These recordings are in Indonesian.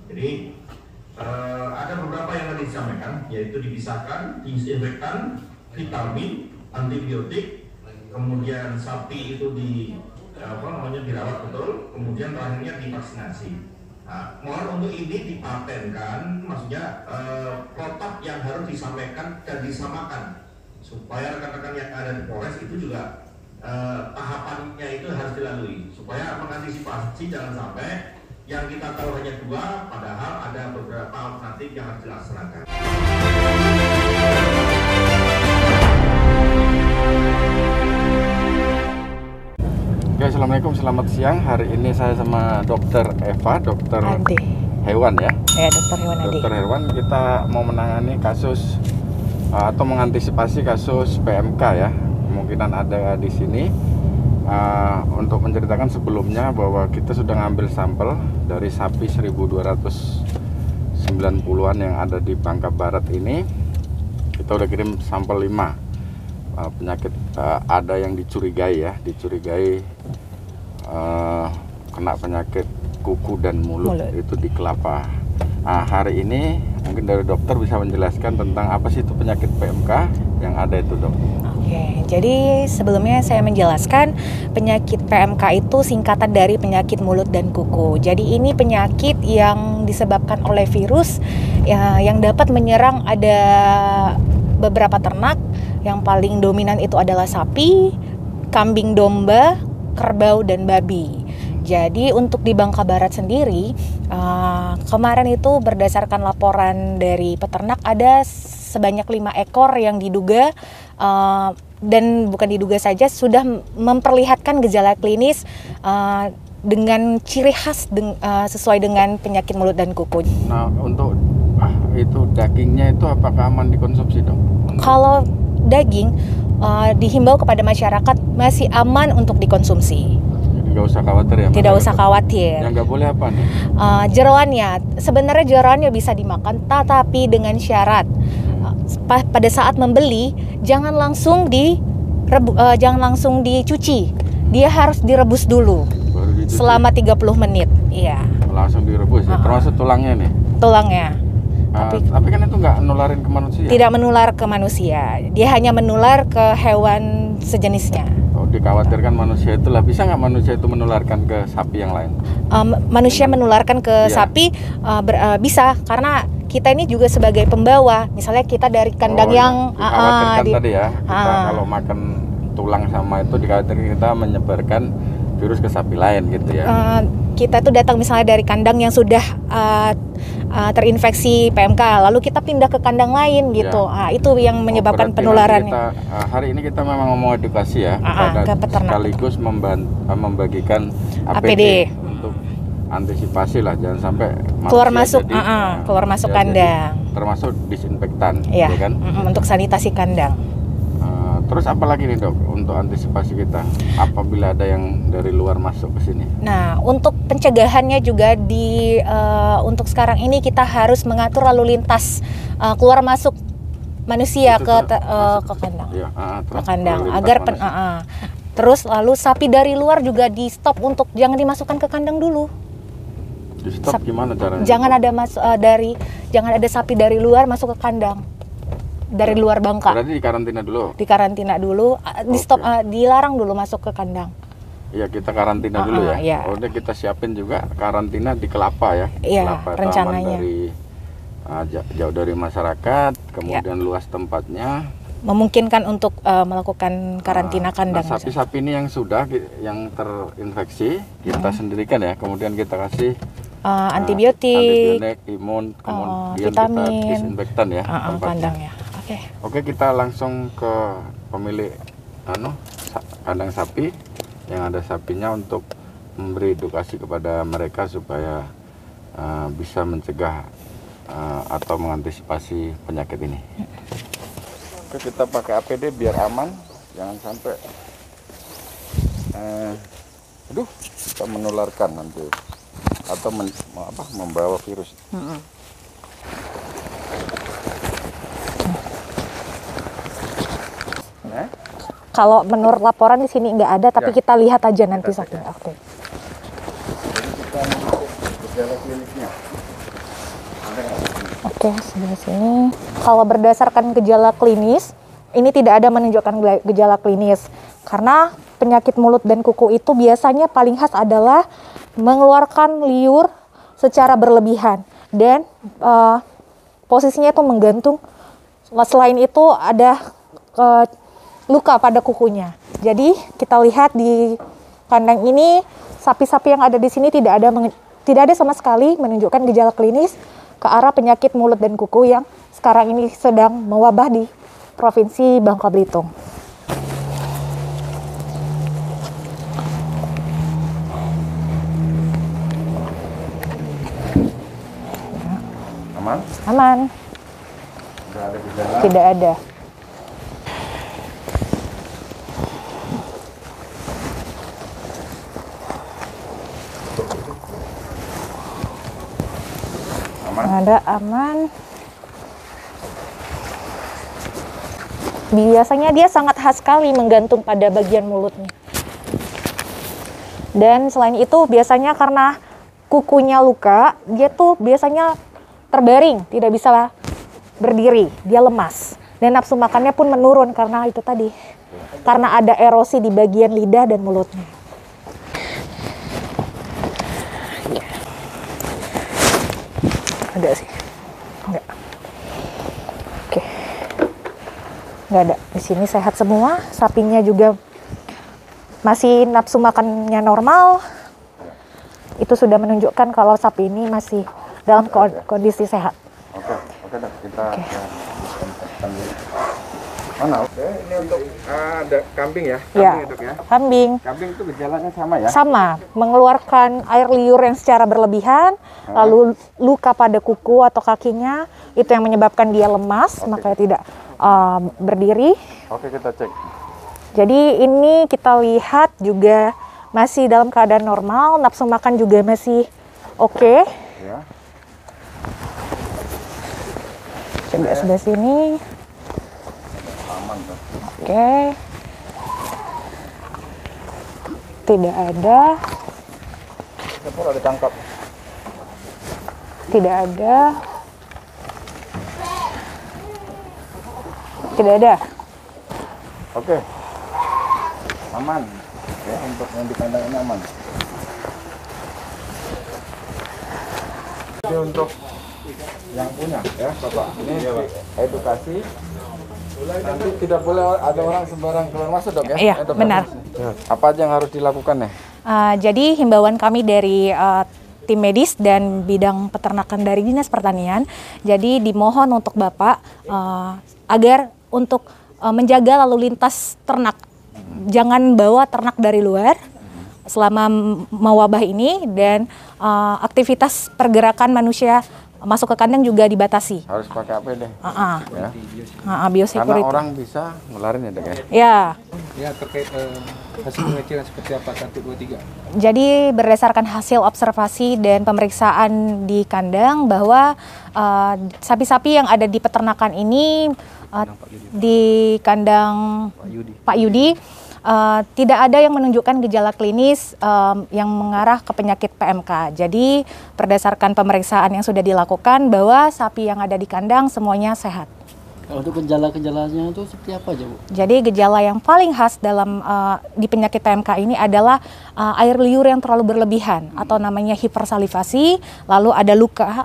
Jadi ada beberapa yang tadi disampaikan, yaitu dipisahkan, disinfektan, vitamin, antibiotik, kemudian sapi itu dirawat betul, kemudian terakhirnya divaksinasi. Nah, mohon untuk ini dipatenkan, maksudnya protap yang harus disampaikan dan disamakan supaya rekan-rekan yang ada di Polres itu juga tahapannya itu harus dilalui supaya mengantisipasi jangan sampai yang kita tahu hanya 2 padahal ada beberapa alternatif yang harus dilaksanakan. Oke, assalamualaikum, selamat siang. Hari ini saya sama Dokter Eva, dokter Ade. Hewan ya. Ya, Dokter Hewan Ade. Dokter Hewan, kita mau menangani kasus atau mengantisipasi kasus PMK ya. Kemungkinan ada di sini. Untuk menceritakan sebelumnya bahwa kita sudah ngambil sampel dari sapi 1290-an yang ada di Bangka Barat ini. Kita udah kirim sampel 5 penyakit, ada yang dicurigai kena penyakit kuku dan mulut. Itu di kelapa. Hari ini mungkin dari dokter bisa menjelaskan tentang apa sih itu penyakit PMK yang ada itu, dok. Oke, jadi sebelumnya saya menjelaskan penyakit PMK itu singkatan dari penyakit mulut dan kuku. Jadi ini penyakit yang disebabkan oleh virus yang dapat menyerang ada beberapa ternak. Yang paling dominan itu adalah sapi, kambing domba, kerbau, dan babi. Jadi untuk di Bangka Barat sendiri, kemarin itu berdasarkan laporan dari peternak ada sebanyak 5 ekor yang diduga dan bukan diduga saja sudah memperlihatkan gejala klinis dengan ciri khas sesuai dengan penyakit mulut dan kuku. Nah, untuk itu dagingnya itu apakah aman dikonsumsi, dok? Kalau daging dihimbau kepada masyarakat masih aman untuk dikonsumsi. Nggak usah khawatir ya? Tidak usah khawatir. Yang nggak boleh apa nih? Jeroannya, sebenarnya jeroannya bisa dimakan, tetapi dengan syarat pada saat membeli jangan langsung dicuci, dia harus direbus dulu selama 30 menit. Iya. Langsung direbus ya, termasuk tulangnya nih? Tulangnya. Tapi kan itu nggak menularin ke manusia? Tidak menular ke manusia, dia hanya menular ke hewan sejenisnya. Dikhawatirkan manusia itulah, bisa nggak manusia itu menularkan ke sapi yang lain? Manusia menularkan ke sapi bisa, karena kita ini juga sebagai pembawa. Misalnya kita dari kandang yang dikhawatirkan tadi ya, kita kalau makan tulang sama itu dikhawatirkan kita menyebarkan virus ke sapi lain gitu ya. Kita tuh datang misalnya dari kandang yang sudah terinfeksi PMK, lalu kita pindah ke kandang lain gitu. Itu yang menyebabkan penularannya. Hari ini kita memang mau edukasi ya kepada sekaligus membagikan APD untuk antisipasi lah, jangan sampai keluar masuk kandang. Termasuk disinfektan, ya kan? Untuk sanitasi kandang. Terus apa lagi nih, dok, untuk antisipasi kita apabila ada yang dari luar masuk ke sini? Nah, untuk pencegahannya juga untuk sekarang ini kita harus mengatur lalu lintas keluar masuk manusia ke kandang, ke kandang agar terus lalu sapi dari luar juga di stop untuk jangan dimasukkan ke kandang dulu. Di stop gimana caranya? Jangan ada sapi dari luar masuk ke kandang. Dari luar Bangka. Berarti dikarantina dulu. Di stop, dilarang dulu masuk ke kandang. Iya, kita karantina dulu ya. Iya. Udah kita siapin juga karantina di Kelapa ya. Iya, Kelapa rencananya. Dari jauh dari masyarakat, kemudian luas tempatnya. Memungkinkan untuk melakukan karantina kandang. Nah, sapi-sapi ini yang terinfeksi kita sendirikan ya. Kemudian kita kasih antibiotik, imun, kemudian vitamin, kita disinfektan ya kandangnya. Oke, kita langsung ke pemilik kandang sapi yang ada sapinya untuk memberi edukasi kepada mereka supaya bisa mencegah atau mengantisipasi penyakit ini. Oke, kita pakai APD biar aman, jangan sampai kita menularkan nanti atau membawa virus. Kalau menurut laporan di sini nggak ada, tapi kita lihat aja nanti saking. Oke. Jadi kita mengecek gejala klinisnya. Oke, sebelah sini. Kalau berdasarkan gejala klinis, ini tidak ada menunjukkan gejala klinis. Karena penyakit mulut dan kuku itu biasanya paling khas adalah mengeluarkan liur secara berlebihan. Dan posisinya itu menggantung. Selain itu ada luka pada kukunya. Jadi kita lihat di kandang ini, sapi-sapi yang ada di sini tidak ada sama sekali menunjukkan gejala klinis ke arah penyakit mulut dan kuku yang sekarang ini sedang mewabah di Provinsi Bangka Belitung. Aman? Aman. Tidak ada gejala? Tidak ada. Aman? Ada, aman. Biasanya dia sangat khas sekali menggantung pada bagian mulutnya. Dan selain itu biasanya karena kukunya luka, dia tuh biasanya terbaring, tidak bisa berdiri, dia lemas. Dan nafsu makannya pun menurun karena itu tadi. Karena ada erosi di bagian lidah dan mulutnya. Ada sih. Enggak. Oke. Enggak ada. Di sini sehat semua, sapinya juga masih nafsu makannya normal. Itu sudah menunjukkan kalau sapi ini masih dalam kondisi sehat. Oke, kita mana? Oke, ini untuk ada kambing ya? Ya, kambing. Kambing itu gejalanya sama ya? Sama, mengeluarkan air liur yang secara berlebihan, lalu luka pada kuku atau kakinya, itu yang menyebabkan dia lemas, makanya tidak berdiri. Oke, kita cek. Jadi ini kita lihat juga masih dalam keadaan normal, nafsu makan juga masih oke. Ya. Coba sebelah sini. Aman tuh. Oke. Tidak ada. Sepur ada tangkap. Tidak ada. Tidak ada. Oke. Aman. Ya, untuk yang di kandang ini aman. Jadi untuk yang punya ya Bapak, ini edukasi. Nanti tidak boleh ada orang sembarang keluar masuk dok ya? Iya, benar. Apa aja yang harus dilakukan ya? Jadi himbauan kami dari tim medis dan bidang peternakan dari Dinas Pertanian, jadi dimohon untuk Bapak agar untuk menjaga lalu lintas ternak. Jangan bawa ternak dari luar selama mewabah ini, dan aktivitas pergerakan manusia masuk ke kandang juga dibatasi. Harus pakai APD. Ya. Biosecurity. Karena orang bisa ngularin ya dok ya? Ya. Ya, terkait hasil pengecekan seperti apa Kantuk 23? Jadi berdasarkan hasil observasi dan pemeriksaan di kandang bahwa sapi-sapi yang ada di peternakan ini di kandang Pak Yudi tidak ada yang menunjukkan gejala klinis yang mengarah ke penyakit PMK. Jadi berdasarkan pemeriksaan yang sudah dilakukan bahwa sapi yang ada di kandang semuanya sehat. Untuk gejala-gejalanya itu seperti apa aja Bu? Jadi gejala yang paling khas dalam di penyakit PMK ini adalah air liur yang terlalu berlebihan atau namanya hipersalivasi, lalu ada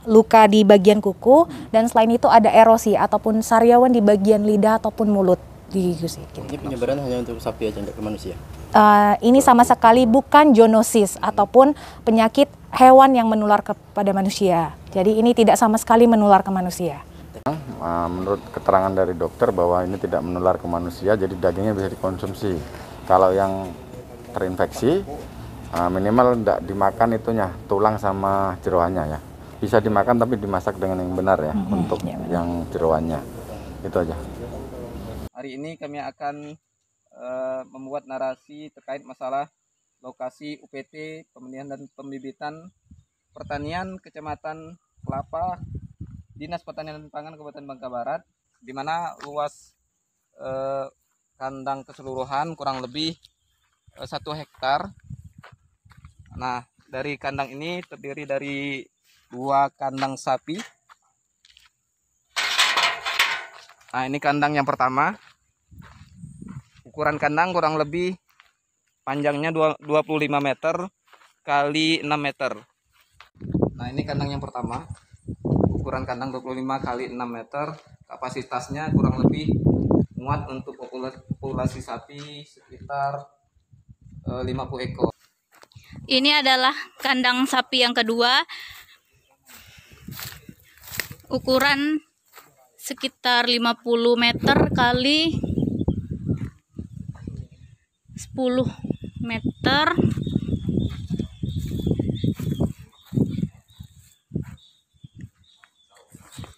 luka di bagian kuku, dan selain itu ada erosi ataupun sariawan di bagian lidah ataupun mulut. Ini penyebaran hanya untuk sapi aja, tidak ke manusia? Ini sama sekali bukan zoonosis ataupun penyakit hewan yang menular kepada manusia. Jadi ini tidak sama sekali menular ke manusia. Menurut keterangan dari dokter bahwa ini tidak menular ke manusia, jadi dagingnya bisa dikonsumsi. Kalau yang terinfeksi, minimal tidak dimakan itunya, tulang sama jeroannya ya. Bisa dimakan tapi dimasak dengan yang benar ya, untuk yang jeroannya. Itu aja. Hari ini kami akan membuat narasi terkait masalah lokasi UPT Pemilihan dan Pembibitan Pertanian Kecamatan Kelapa, Dinas Pertanian dan Pangan Kabupaten Bangka Barat, di mana luas kandang keseluruhan kurang lebih 1 hektar. Nah, dari kandang ini terdiri dari 2 kandang sapi Nah, ini kandang yang pertama. Ukuran kandang kurang lebih panjangnya 25 meter kali 6 meter. Nah, ini kandang yang pertama. Ukuran kandang 25 kali 6 meter. Kapasitasnya kurang lebih muat untuk populasi sapi sekitar 50 ekor. Ini adalah kandang sapi yang kedua. Ukuran sekitar 50 meter kali 10 meter.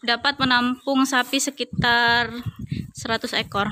Dapat menampung sapi sekitar 100 ekor.